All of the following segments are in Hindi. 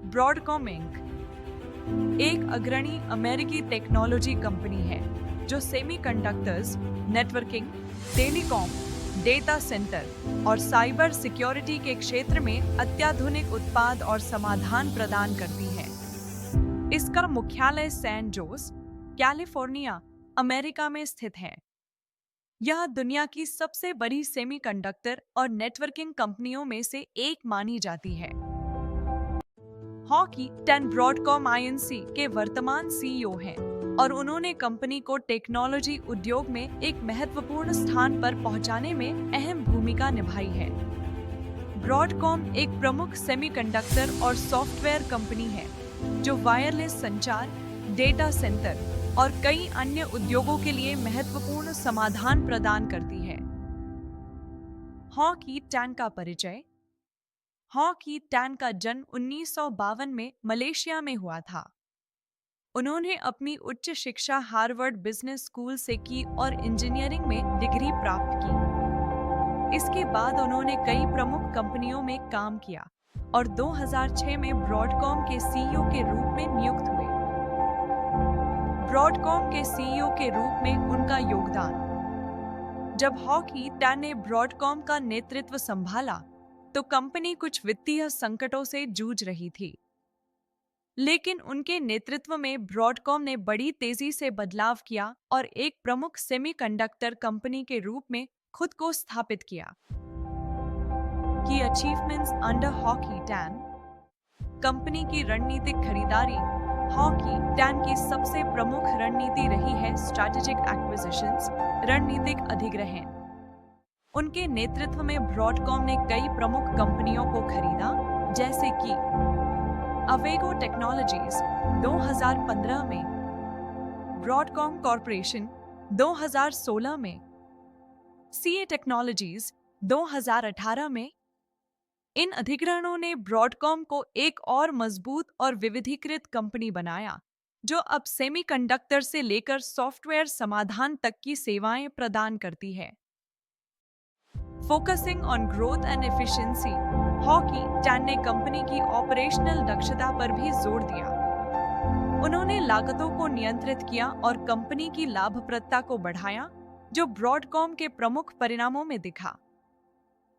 ब्रॉडकॉम इंक एक अग्रणी अमेरिकी टेक्नोलॉजी कंपनी है जो semiconductors, networking, telecom, data centre और साइबर सिक्योरिटी के क्षेत्र में अत्याधुनिक उत्पाद और समाधान प्रदान करती है। इसका मुख्यालय सैन जोस, कैलिफोर्निया, अमेरिका में स्थित है। यह दुनिया की सबसे बड़ी सेमीकंडक्टर और नेटवर्किंग कंपनियों में से एक मानी जाती है। हॉकी टेन ब्रॉडकॉम आईएनसी के वर्तमान सीईओ हैं और उन्होंने कंपनी को टेक्नोलॉजी उद्योग में एक महत्वपूर्ण स्थान पर पहुंचाने में अहम भूमिका निभाई है। ब्रॉडकॉम एक प्रमुख सेमीकंडक्टर और सॉफ्टवेयर कंपनी है जो वायरलेस संचार, डेटा सेंटर और कई अन्य उद्योगों के लिए महत्वपूर्ण समाधान प्रदान करती है। हॉकी टैन का परिचय। हॉकी टैन का जन्म 1952 में मलेशिया में हुआ था। उन्होंने अपनी उच्च शिक्षा हार्वर्ड बिजनेस स्कूल से की और इंजीनियरिंग में डिग्री प्राप्त की। इसके बाद उन्होंने कई प्रमुख कंपनियों में काम किया और 2006 में ब्रॉडकॉम के सीईओ के रूप में नियुक्त हुए। ब्रॉडकॉम के सीईओ के रूप में उनका योगदान। जब हॉकी टैन ने ब्रॉडकॉम का नेतृत्व संभाला तो कंपनी कुछ वित्तीय संकटों से जूझ रही थी, लेकिन उनके नेतृत्व में ब्रॉडकॉम ने बड़ी तेजी से बदलाव किया और एक प्रमुख सेमीकंडक्टर कंपनी के रूप में खुद को स्थापित किया। की achievements under hockey tan. Company की रणनीतिक खरीदारी। हॉकी टैन की सबसे प्रमुख रणनीति रही है स्ट्रैटेजिक एक्विजिशंस, रणनीतिक अधिग्रहण। उनके नेतृत्व में ब्रॉडकॉम ने कई प्रमुख कंपनियों को खरीदा, जैसे कि अवेगो टेक्नोलॉजीज 2015 में, ब्रॉडकॉम कॉर्पोरेशन 2016 में, सीए टेक्नोलॉजीज 2018 में। इन अधिग्रहणों ने ब्रॉडकॉम को एक और मजबूत और विविधीकृत कंपनी बनाया, जो अब सेमीकंडक्टर से लेकर सॉफ्टवेयर समाधान तक की सेवाएं प्रदान करती है। Focusing on growth and efficiency. Hockey tan ने कंपनी की ऑपरेशनल दक्षता पर भी जोर दिया। उन्होंने लागतों को नियंत्रित किया और कंपनी की लाभप्रदता को बढ़ाया, जो ब्रॉडकॉम के प्रमुख परिणामों में दिखा।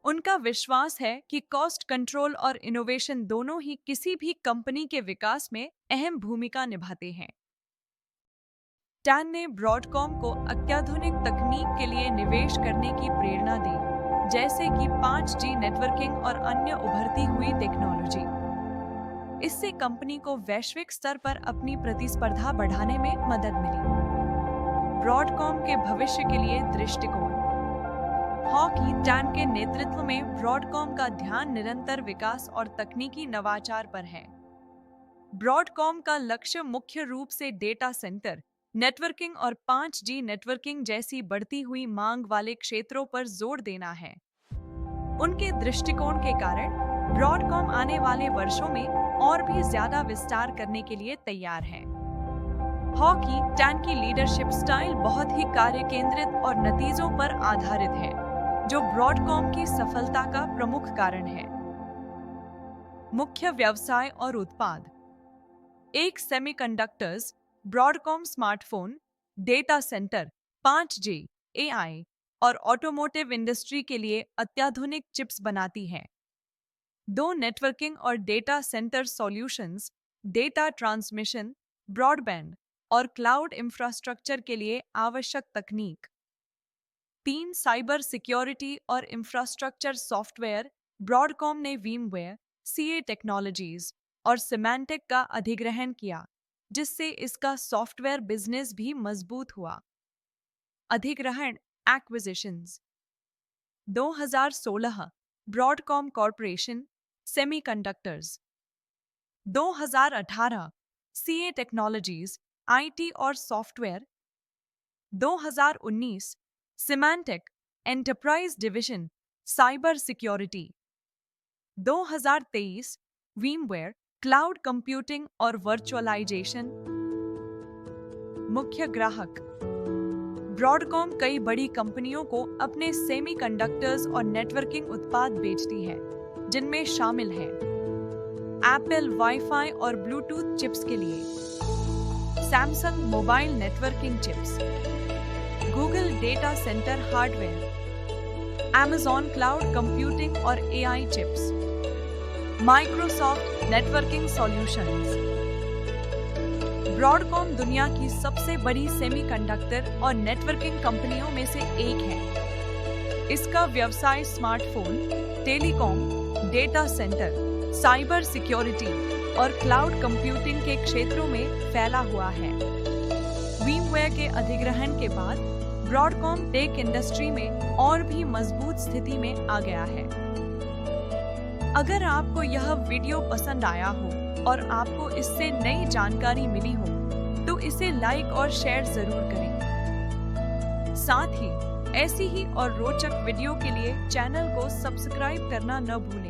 उनका विश्वास है कि कॉस्ट कंट्रोल और इनोवेशन दोनों ही किसी भी कंपनी के विकास में अहम भूमिका निभाते हैं। टैन ने ब्रॉडकॉम को अत्याधुनिक तकनीक के लिए निवेश करने की प्रेरणा दी, जैसे कि 5G नेटवर्किंग और अन्य उभरती हुई टेक्नोलॉजी। इससे कंपनी को वैश्विक स्तर पर अपनी प्रतिस्पर्धा बढ़ाने में मदद मिली। ब्रॉडकॉम के भविष्य के लिए दृष्टिकोण। हॉकी टैन के नेतृत्व में ब्रॉडकॉम का ध्यान निरंतर विकास और तकनीकी नवाचार पर है। ब्रॉडकॉम का लक्ष्य मुख्य रूप से डेटा सेंटर, नेटवर्किंग और 5G नेटवर्किंग जैसी बढ़ती हुई मांग वाले क्षेत्रों पर जोर देना है। उनके दृष्टिकोण के कारण ब्रॉडकॉम आने वाले वर्षों में और भी ज्यादा विस्तार करने के लिए तैयार है। हॉकी टैन की लीडरशिप स्टाइल बहुत ही कार्य केंद्रित और नतीजों पर आधारित है, जो ब्रॉडकॉम की सफलता का प्रमुख कारण है। मुख्य व्यवसाय और उत्पाद। एक semiconductors, Broadcom smartphone, data centre, 5G, AI और ऑटोमोटिव इंडस्ट्री के लिए अत्याधुनिक चिप्स बनाती है। दो नेटवर्किंग और data centre solutions, data transmission, broadband और क्लाउड इंफ्रास्ट्रक्चर के लिए आवश्यक तकनीक। 3 साइबर सिक्योरिटी और इंफ्रास्ट्रक्चर सॉफ्टवेयर। ब्रॉडकॉम ने वीमवेयर, सीए टेक्नोलॉजीज और सिमेंटिक का अधिग्रहण किया, जिससे इसका सॉफ्टवेयर बिजनेस भी मजबूत हुआ। अधिग्रहण acquisitions. 2016 Broadcom corporation, semiconductors. 2018 CA technologies, IT और software. 2019 Symantec, enterprise division, cyber security. 2023 VMware, cloud computing और वर्चुअलाइजेशन। मुख्य ग्राहक। ब्रॉडकॉम कई बड़ी कंपनियों को अपने सेमीकंडक्टर्स और नेटवर्किंग उत्पाद बेचती है, जिनमें शामिल हैं एप्पल वाईफाई और ब्लूटूथ चिप्स के लिए, Samsung mobile networking chips, Google data centre hardware, Amazon cloud computing और AI chips, Microsoft networking solutions. Broadcom दुनिया की सबसे बड़ी सेमीकंडक्टर और नेटवर्किंग कंपनियों में से एक है। इसका व्यवसाय smartphone, telecom, data centre, cyber security और क्लाउड कंप्यूटिंग के क्षेत्रों में फैला हुआ है। VMware के अधिग्रहण के बाद ब्रॉडकॉम टेक इंडस्ट्री में और भी मजबूत स्थिति में आ गया है। अगर आपको यह वीडियो पसंद आया हो और आपको इससे नई जानकारी मिली हो तो इसे लाइक और शेयर जरूर करें। साथ ही ऐसी ही और रोचक वीडियो के लिए चैनल को सब्सक्राइब करना न भूलें।